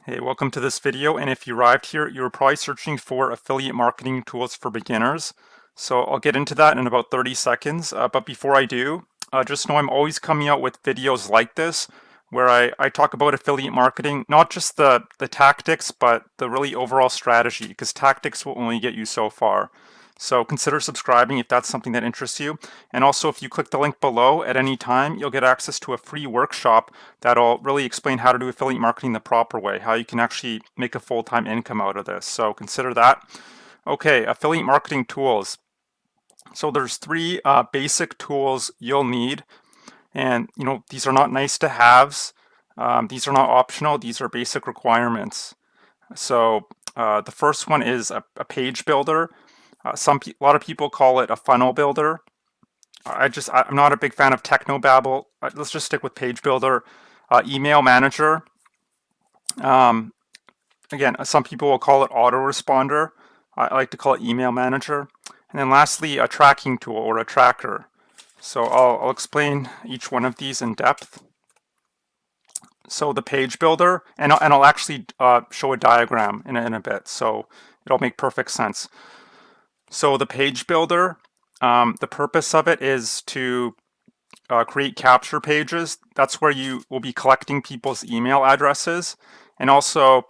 Hey, welcome to this video. And if you arrived here, you were probably searching for affiliate marketing tools for beginners. So I'll get into that in about 30 seconds. But before I do, just know I'm always coming out with videos like this where I talk about affiliate marketing, not just the tactics, but the really overall strategy, because tactics will only get you so far. So consider subscribing if that's something that interests you. And also, if you click the link below at any time, you'll get access to a free workshop that'll really explain how to do affiliate marketing the proper way, how you can actually make a full-time income out of this. So consider that. Okay, affiliate marketing tools. So there's three basic tools you'll need. And these are not nice to haves. These are not optional. These are basic requirements. So the first one is a page builder. A lot of people call it a funnel builder. I'm not a big fan of technobabble. Let's just stick with page builder. Email manager. Um, Again, some people will call it autoresponder. I like to call it email manager. And then lastly, a tracking tool or a tracker. So I'll explain each one of these in depth. So the page builder, and I'll actually show a diagram in a bit, so it'll make perfect sense. So the page builder, the purpose of it is to create capture pages. That's where you will be collecting people's email addresses, and also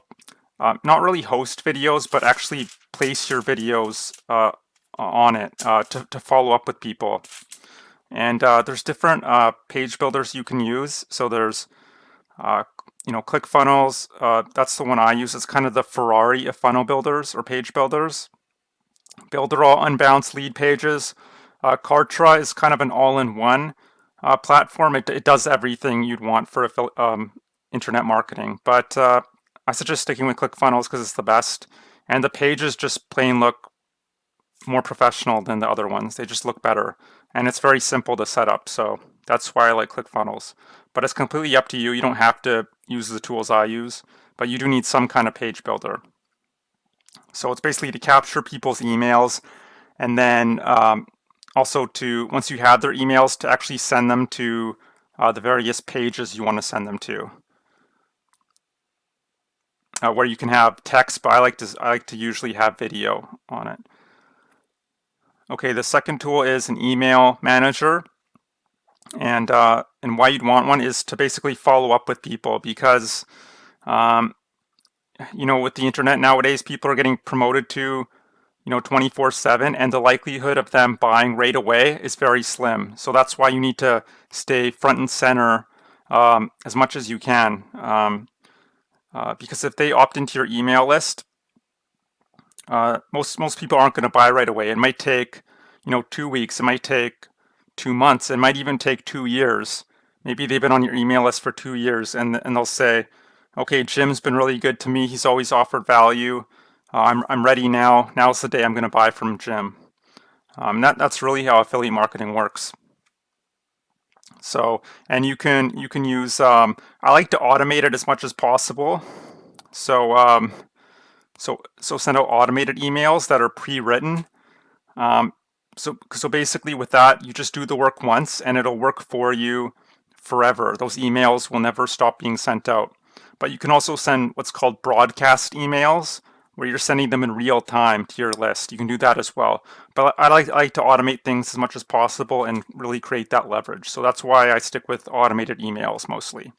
not really host videos, but actually place your videos on it to follow up with people. And there's different page builders you can use. So there's ClickFunnels. That's the one I use. It's kind of the Ferrari of funnel builders or page builders. Builderall unbalanced lead pages. Kartra is kind of an all-in-one platform. It does everything you'd want for internet marketing. But I suggest sticking with ClickFunnels because it's the best. And the pages just plain look more professional than the other ones. They just look better. And it's very simple to set up. So that's why I like ClickFunnels. But it's completely up to you. You don't have to use the tools I use, but you do need some kind of page builder. So it's basically to capture people's emails, and then also to, once you have their emails, to actually send them to the various pages you want to send them to. Where you can have text, but I like to usually have video on it. Okay, the second tool is an email manager. And why you'd want one is to basically follow up with people, because with the internet nowadays, people are getting promoted to 24/7, and the likelihood of them buying right away is very slim. So that's why you need to stay front and center as much as you can, because if they opt into your email list, most people aren't going to buy right away. It might take 2 weeks. It might take 2 months. It might even take 2 years. Maybe they've been on your email list for 2 years, and they'll say, okay, Jim's been really good to me. He's always offered value. I'm ready now. Now's the day I'm going to buy from Jim. That's really how affiliate marketing works. So, and you can use. I like to automate it as much as possible. So send out automated emails that are pre-written. So basically, with that, you just do the work once, and it'll work for you forever. Those emails will never stop being sent out. But you can also send what's called broadcast emails, where you're sending them in real time to your list. You can do that as well. But I like to automate things as much as possible and really create that leverage. So that's why I stick with automated emails mostly.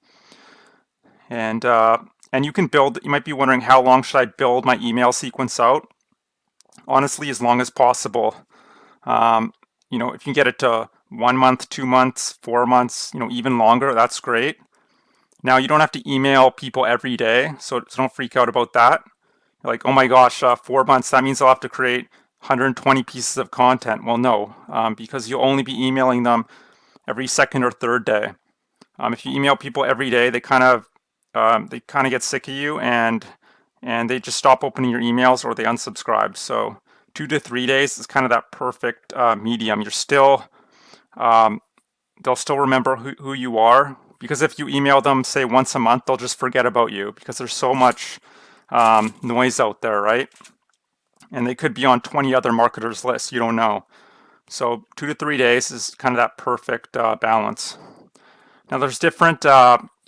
And you can build. You might be wondering, how long should I build my email sequence out? Honestly, as long as possible. If you can get it to 1 month, 2 months, 4 months, even longer, that's great. Now, you don't have to email people every day, so don't freak out about that. You're like, oh my gosh, 4 months, that means I'll have to create 120 pieces of content. Well, no, because you'll only be emailing them every second or third day. If you email people every day, they kind of get sick of you, and they just stop opening your emails, or they unsubscribe. So 2 to 3 days is kind of that perfect medium. You're still, they'll still remember who you are, because if you email them, say, once a month, they'll just forget about you, because there's so much noise out there, right? And they could be on 20 other marketers' lists. You don't know. So 2 to 3 days is kind of that perfect balance. Now, there's different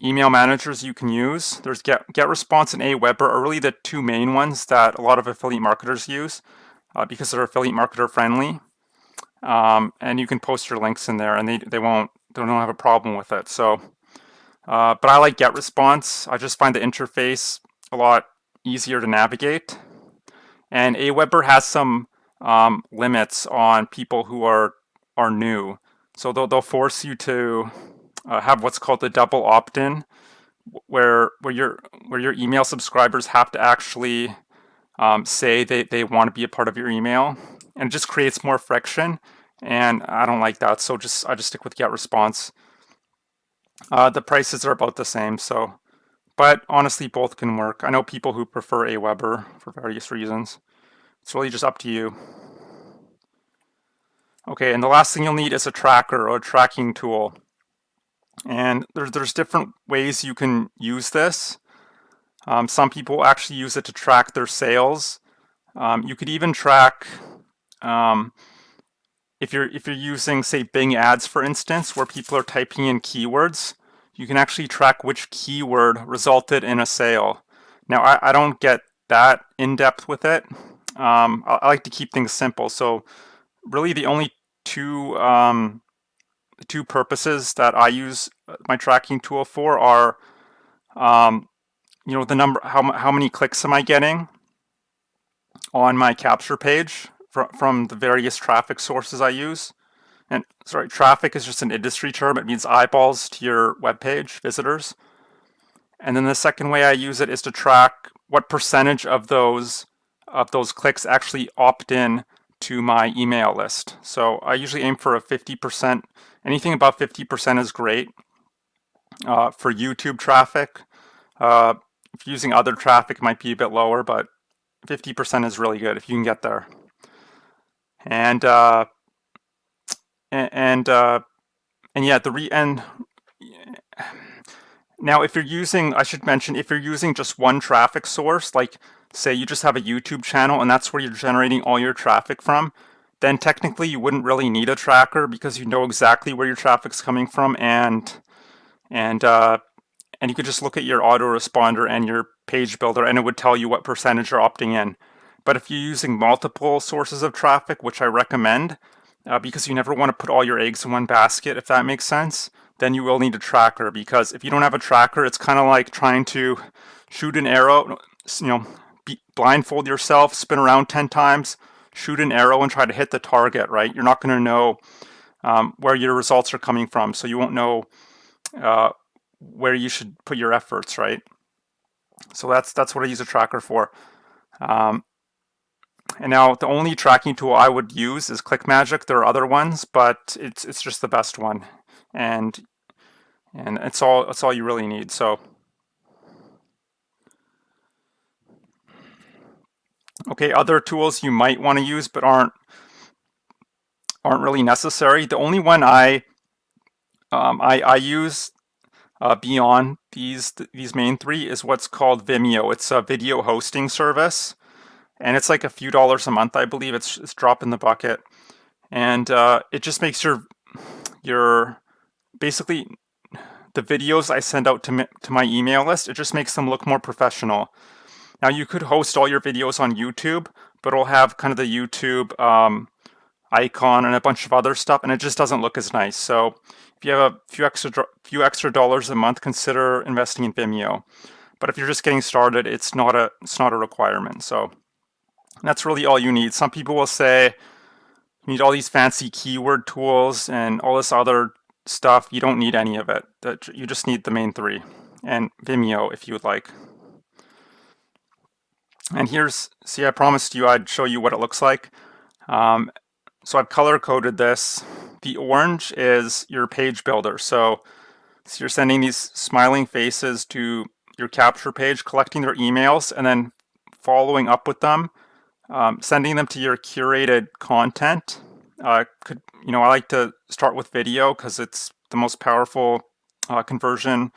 email managers you can use. There's GetResponse and Aweber are really the two main ones that a lot of affiliate marketers use because they're affiliate marketer friendly. And you can post your links in there, and they don't have a problem with it. So, but I like GetResponse. I just find the interface a lot easier to navigate. And Aweber has some limits on people who are new. So they'll force you to have what's called the double opt-in, where your email subscribers have to actually say they want to be a part of your email, and it just creates more friction. And I don't like that, so I just stick with GetResponse. The prices are about the same, so but honestly, both can work. I know people who prefer Aweber for various reasons. It's really just up to you. Okay, and the last thing you'll need is a tracker or a tracking tool. And there's different ways you can use this. Some people actually use it to track their sales. You could even track if you're using, say, Bing Ads, for instance, where people are typing in keywords. You can actually track which keyword resulted in a sale. Now, I don't get that in depth with it. I like to keep things simple. So, really, the only two purposes that I use my tracking tool for are, the number, how many clicks am I getting on my capture page from the various traffic sources I use. And sorry, traffic is just an industry term. It means eyeballs to your web page, visitors. And then the second way I use it is to track what percentage of those clicks actually opt in to my email list. So I usually aim for a 50%. Anything above 50% is great. For YouTube traffic, if you're using other traffic, it might be a bit lower, but 50% is really good if you can get there. And yeah, now if you're using, I should mention, if you're using just one traffic source, like say you just have a YouTube channel and that's where you're generating all your traffic from, then technically you wouldn't really need a tracker because you know exactly where your traffic's coming from, and you could just look at your autoresponder and your page builder and it would tell you what percentage are opting in. But if you're using multiple sources of traffic, which I recommend, because you never want to put all your eggs in one basket, if that makes sense, then you will need a tracker, because if you don't have a tracker, it's kind of like trying to shoot an arrow, blindfold yourself, spin around 10 times, shoot an arrow and try to hit the target, right? You're not going to know where your results are coming from, so you won't know where you should put your efforts, right? So that's what I use a tracker for. And now the only tracking tool I would use is ClickMagick. There are other ones, but it's just the best one, and it's all you really need. So okay, other tools you might want to use but aren't really necessary. The only one I use beyond these main three is what's called Vimeo. It's a video hosting service, and it's like a few dollars a month, I believe. It's drop in the bucket, and it just makes your basically the videos I send out to my email list, it just makes them look more professional. Now you could host all your videos on YouTube, but it'll have kind of the YouTube icon and a bunch of other stuff, and it just doesn't look as nice. So if you have a few extra dollars a month, consider investing in Vimeo. But if you're just getting started, it's not a requirement. So that's really all you need. Some people will say you need all these fancy keyword tools and all this other stuff. You don't need any of it. You just need the main three, and Vimeo if you would like. And see, I promised you I'd show you what it looks like. So I've color coded this. The orange is your page builder. So you're sending these smiling faces to your capture page, collecting their emails, and then following up with them, sending them to your curated content. I like to start with video because it's the most powerful conversion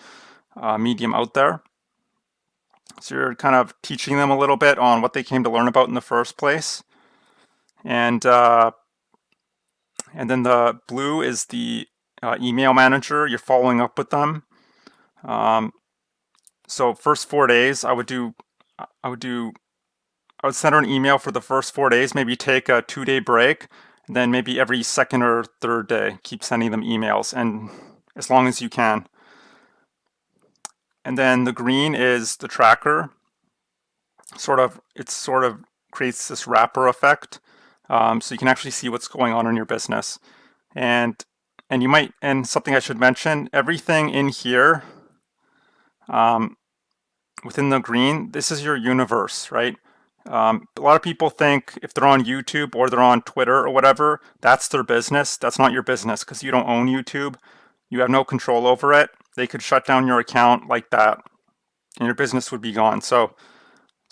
medium out there. So you're kind of teaching them a little bit on what they came to learn about in the first place. And then the blue is the email manager. You're following up with them. So first 4 days, I would send her an email for the first 4 days, maybe take a 2-day break, and then maybe every second or third day, keep sending them emails, and as long as you can. And then the green is the tracker. It sort of creates this wrapper effect, so you can actually see what's going on in your business. And and something I should mention, everything in here, within the green, this is your universe, right? A lot of people think if they're on YouTube or they're on Twitter or whatever, that's their business. That's not your business because you don't own YouTube. You have no control over it. They could shut down your account like that and your business would be gone. So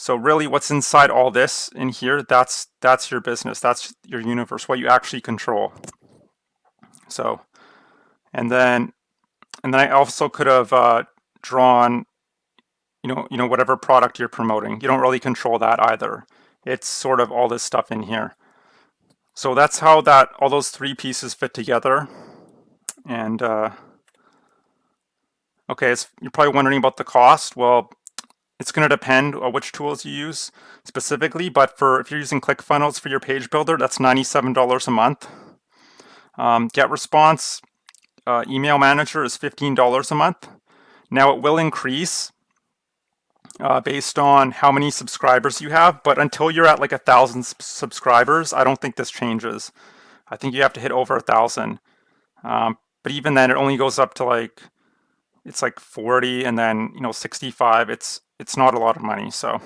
really what's inside all this in here, that's your business. That's your universe, what you actually control. So, and then I also could have drawn whatever product you're promoting. You don't really control that either. It's sort of all this stuff in here. So that's how all those three pieces fit together. And okay, you're probably wondering about the cost. Well, it's going to depend on which tools you use specifically, but if you're using ClickFunnels for your page builder, that's $97 a month. GetResponse email manager is $15 a month. Now it will increase based on how many subscribers you have, but until you're at like 1,000 subscribers, I don't think this changes. I think you have to hit over 1,000. But even then, it only goes up to it's like 40 and then 65. It's not a lot of money. So,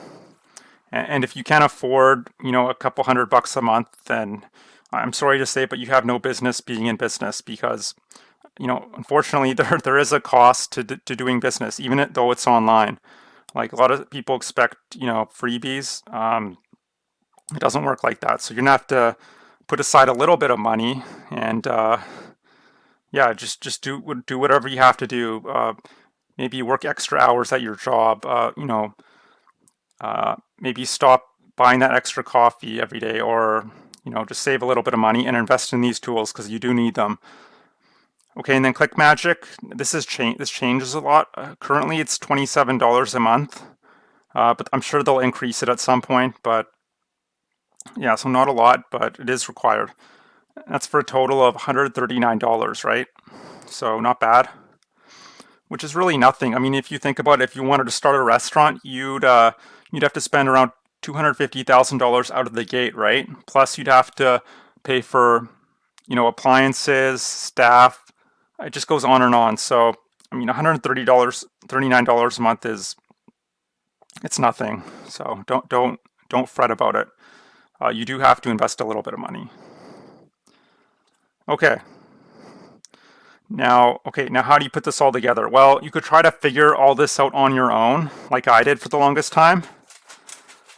and if you can't afford a couple $100 a month, then I'm sorry to say, but you have no business being in business because unfortunately there is a cost to doing business, even though it's online. Like a lot of people expect freebies. It doesn't work like that. So you're gonna have to put aside a little bit of money and yeah, just do whatever you have to do. Maybe work extra hours at your job. Maybe stop buying that extra coffee every day, or just save a little bit of money and invest in these tools because you do need them. Okay, and then ClickMagick. This changes a lot. Currently, it's $27 a month, but I'm sure they'll increase it at some point. But yeah, so not a lot, but it is required. That's for a total of $139, right? So not bad, which is really nothing. I mean, if you think about it, if you wanted to start a restaurant, you'd have to spend around $250,000 out of the gate, right? Plus, you'd have to pay for appliances, staff. It just goes on and on. So I mean, $139 a month it's nothing. So don't fret about it. You do have to invest a little bit of money. Okay. Now how do you put this all together? Well, you could try to figure all this out on your own, like I did for the longest time.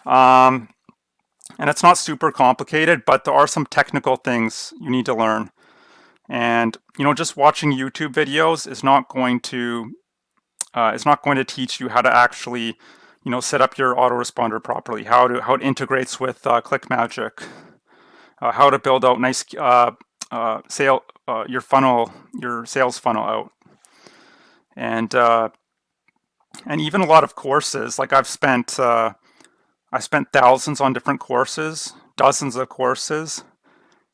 And it's not super complicated, but there are some technical things you need to learn. And just watching YouTube videos is not going to teach you how to actually set up your autoresponder properly, how it integrates with ClickMagick, how to build out nice your sales funnel out, and even a lot of courses. Like I spent thousands on different courses, dozens of courses.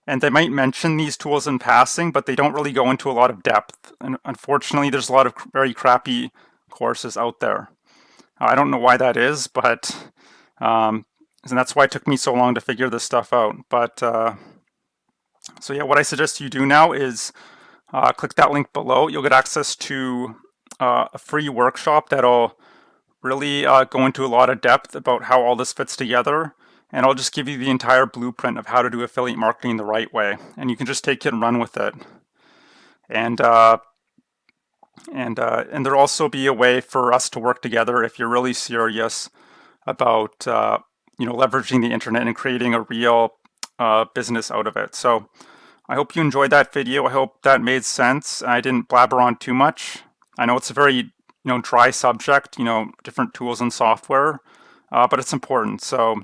And they might mention these tools in passing, but they don't really go into a lot of depth. And unfortunately, there's a lot of very crappy courses out there. I don't know why that is, but and that's why it took me so long to figure this stuff out. But so yeah, what I suggest you do now is click that link below. You'll get access to a free workshop that'll really go into a lot of depth about how all this fits together. And I'll just give you the entire blueprint of how to do affiliate marketing the right way. And you can just take it and run with it. And there'll also be a way for us to work together if you're really serious about leveraging the internet and creating a real business out of it. So I hope you enjoyed that video. I hope that made sense. I didn't blabber on too much. I know it's a very dry subject, different tools and software, but it's important. So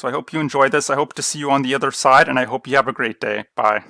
I hope you enjoyed this. I hope to see you on the other side, and I hope you have a great day. Bye.